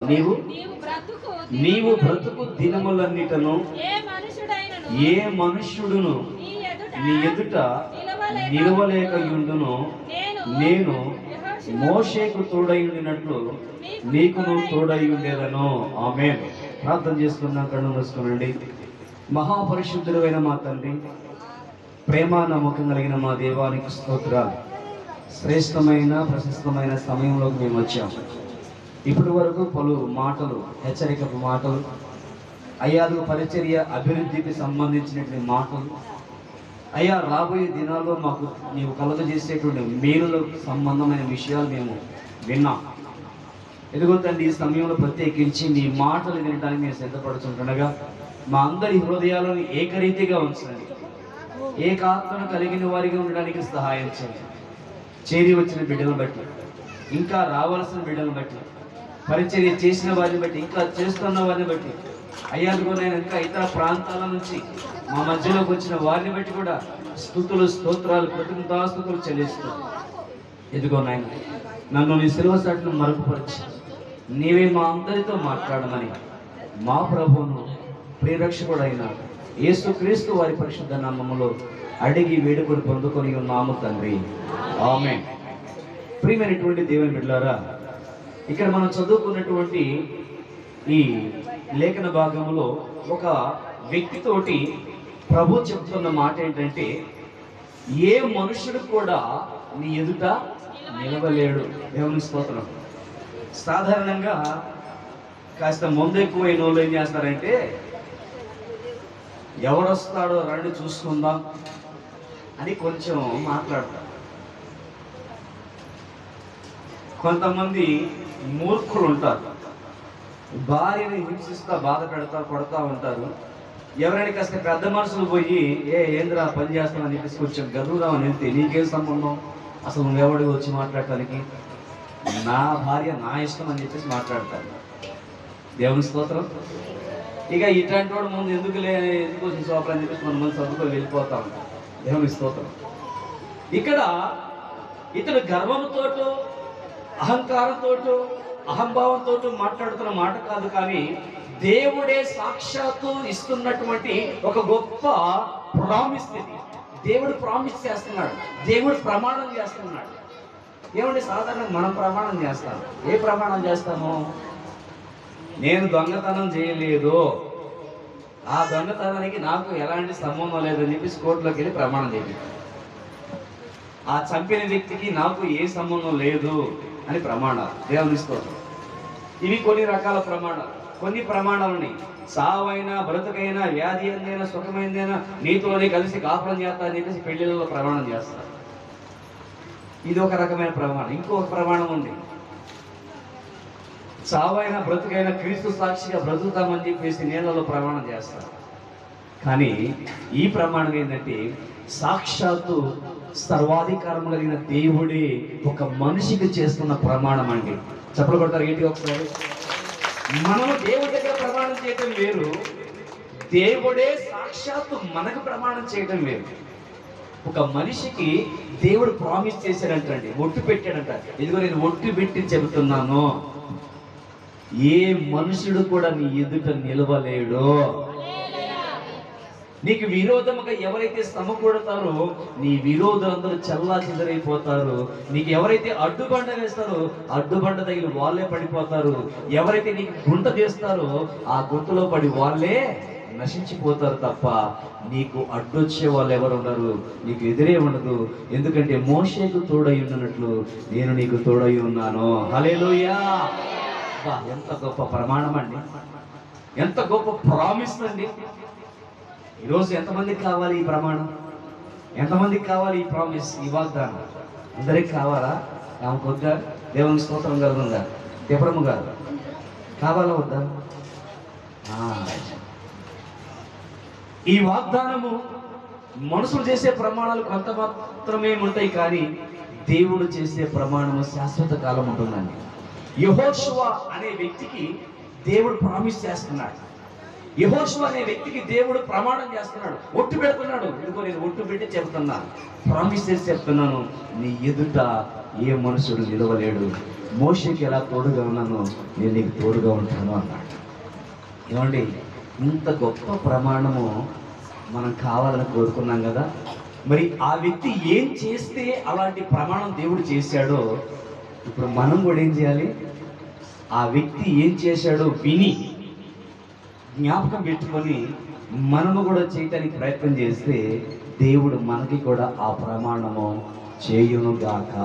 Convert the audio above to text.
నీవు నీవు బ్రతుకు దినములన్నిటను ఏ మనుష్యుడును నీ ఎదుట నిలవలేకయుండును. నేను మోషేకు తోడైండినట్లు నీకును తోడై ఉండేదను. ఆమేన్. ప్రార్థన చేసుకున్నాం. కళ్ళు మూసుకోనండి. మహాపరిశుద్ధుడైన మా తండ్రి, ప్రేమ నమ్మకం కలిగిన మా దేవానికి స్తోత్రాలు. శ్రేష్టమైన ప్రశస్తమైన సమయంలోకి మేము వచ్చాము. ఇప్పటి వరకు పలు మాటలు, హెచ్చరికపు మాటలు, అయ్యాదు పరిచర్య అభివృద్ధికి సంబంధించినటువంటి మాటలు, అయ్యా రాబోయే దినాల్లో మాకు నీవు కలుగజేసేటువంటి మేలులకు సంబంధమైన విషయాలు మేము విన్నాం. ఎదుగో తండ్రి, ఈ సమయంలో ప్రత్యేకించి నీ మాటలు వినడానికి మేము సిద్ధపడుతుండగా మా అందరి హృదయాలను ఏకరీతిగా ఉంచండి. ఏకాత్మను కలిగిన వారిగా ఉండడానికి సహాయం చేయండి. చేరి వచ్చిన బిడ్డలను బట్టి, ఇంకా రావాల్సిన బిడ్డలను బట్టి, పరిచర్య చేసిన వారిని బట్టి, ఇంకా చేస్తున్న వారిని బట్టి, అయ్యాదుకో నేను ఇంకా ఇతర ప్రాంతాల నుంచి మా మధ్యలోకి వచ్చిన వారిని బట్టి కూడా స్తుతులు, స్తోత్రాలు, కృతజ్ఞతాస్తుతులు చెల్లిస్తూ, ఎదుగో నాయన నన్ను నీ సిలువ సాటును మరుగుపరిచి నీవే మా అందరితో మాట్లాడమని మా ప్రభువును ప్రియరక్షకుడైన యేసుక్రీస్తు వారి పరిశుద్ధ నామములో అడిగి వేడుకొని పొందుకొని ఉన్నాము తండ్రి. ఆమేన్. ప్రియమైనటువంటి దేవుని బిడ్డలారా, ఇక్కడ మనం చదువుకున్నటువంటి ఈ లేఖన భాగంలో ఒక వ్యక్తితోటి ప్రభు చెప్తున్న మాట ఏంటంటే, ఏ మనుషుడు కూడా నీ ఎదుట నిలవలేడు. దేవుని స్తోత్రం. సాధారణంగా కాస్త ముందెక్కువైన వాళ్ళు ఏం చేస్తారంటే, ఎవరొస్తాడో రండి చూసుకుందాం అని కొంచెం మాట్లాడతారు. కొంతమంది మూర్ఖులు ఉంటారు, భార్యని హింసిస్తా బాధ పెడతా కొడతా ఉంటారు. ఎవరైనా కాస్త పెద్ద మనుషులు పోయి ఏంద్రా పని చేస్తామని చెప్పేసి కొంచెం గదువుదామని వెళ్తే, నీకేం సంబంధం, అసలు నువ్వెవడి వచ్చి మాట్లాడటానికి, నా భార్య నా ఇష్టం అని చెప్పేసి మాట్లాడతారు. దేవుని స్తోత్రం. ఇక ఇట్లాంటి వాడు ముందు ఎందుకు వచ్చిన సోపలు అని చెప్పేసి కొంతమంది చదువుకొని వెళ్ళిపోతా ఉంటారు. దేవుని స్తోత్రం. ఇక్కడ ఇతడు గర్వంతోటో అహంకారంతో అహంభావంతో మాట్లాడుతున్న మాట కాదు, కానీ దేవుడే సాక్షాత్తు ఇస్తున్నటువంటి ఒక గొప్ప ప్రామిస్ ఇది. దేవుడు ప్రామిస్ చేస్తున్నాడు, దేవుడు ప్రమాణం చేస్తున్నాడు. ఏమంటే సాధారణంగా మనం ప్రమాణం చేస్తాం. ఏ ప్రమాణం చేస్తాము? నేను దొంగతనం చేయలేదు, ఆ దొంగతనానికి నాకు ఎలాంటి సంబంధం లేదని చెప్పేసి కోర్టులోకి వెళ్ళి ప్రమాణం చేయాలి. ఆ చంపిన వ్యక్తికి నాకు ఏ సంబంధం లేదు అని ప్రమాణాలు. దేవుని స్తోత్రం. ఇవి కొన్ని రకాల ప్రమాణాలు. కొన్ని ప్రమాణాలని సావైనా బ్రతుకైనా వ్యాధి ఎందైనా సుఖమైందైనా నీతోనే కలిసి కాపురం చేస్తా అని చెప్పేసి పెళ్లిళ్ళలో ప్రమాణం చేస్తారు. ఇది ఒక రకమైన ప్రమాణం. ఇంకొక ప్రమాణం ఉంది, సావైనా బ్రతుకైనా క్రీస్తు సాక్షిగా బ్రతుకుతామని చెప్పేసి నీళ్ళలో ప్రమాణం చేస్తారు. కానీ ఈ ప్రమాణం ఏంటంటే, సాక్షాత్తు సర్వాధికారం కలిగిన దేవుడే ఒక మనిషికి చేస్తున్న ప్రమాణం అండి. చెప్పలు కొడతారు ఏంటి ఒకసారి? మనం దేవుడి దగ్గర ప్రమాణం చేయటం వేరు, దేవుడే సాక్షాత్తు మనకు ప్రమాణం చేయటం వేరు. ఒక మనిషికి దేవుడు ప్రామిస్ చేశాడంటండి, ఒట్టు పెట్టాడంట. ఇదిగో నేను ఒట్టు పెట్టి చెబుతున్నాను, ఏ మనుషుడు కూడా నీ ఎదుట నిలవలేడు. నీకు విరోధముగా ఎవరైతే సమకూడతారో నీ విరోధులందరూ చల్లా చెదరైపోతారు. నీకు ఎవరైతే అడ్డుబండ వేస్తారో అడ్డుబండ తగిలి వాళ్ళే పడిపోతారు. ఎవరైతే నీకు గుంట తీస్తారో ఆ గుంటలో పడి వాళ్ళే నశించిపోతారు తప్ప నీకు అడ్డొచ్చే వాళ్ళు ఎవరు ఉండరు, నీకు ఎదురే ఉండదు. ఎందుకంటే మోషేకు తోడై ఉన్నట్లు నేను నీకు తోడై ఉన్నాను. హల్లెలూయా. ఎంత గొప్ప ప్రమాణం అండి, ఎంత గొప్ప ప్రామిస్ అండి. ఈరోజు ఎంతమందికి కావాలి ఈ ప్రమాణం? ఎంతమందికి కావాలి ఈ ప్రామిస్, ఈ వాగ్దానం? అందరికి కావాలా? ఆమెకు వద్దా? దేవుని స్తోత్రం కలుగుందా? ఎప్పుడమ్మ గారు కావాలా వద్దా? ఈ వాగ్దానము మనుషులు చేసే ప్రమాణాలు కొంత మాత్రమే ఉంటాయి, కానీ దేవుడు చేసే ప్రమాణము శాశ్వత కాలం ఉంటుందండి. యెహోషువ అనే వ్యక్తికి దేవుడు ప్రామిస్ చేస్తున్నాడు. యెహోషువ అనే వ్యక్తికి దేవుడు ప్రమాణం చేస్తున్నాడు, ఒట్టు పెడుతున్నాడు. ఇదిగో నేను ఒట్టు పెట్టి చెప్తున్నా, ప్రామిస్ చేసి చెప్తున్నాను, నీ ఎదుట ఏ మనుషుడు నిలవలేడు. మోషేకి ఎలా తోడుగా ఉన్నానో నేను నీకు తోడుగా ఉంటాను అన్నాడు. ఏమండి, ఇంత గొప్ప ప్రమాణము మనం కావాలని కోరుకున్నాం కదా. మరి ఆ వ్యక్తి ఏం చేస్తే అలాంటి ప్రమాణం దేవుడు చేశాడో ఇప్పుడు మనం కూడా ఏం చేయాలి? ఆ వ్యక్తి ఏం చేశాడో విని జ్ఞాపకం పెట్టుకొని మనము కూడా చేయటానికి ప్రయత్నం చేస్తే దేవుడు మనకి కూడా ఆ ప్రమాణము చేయునుగాక.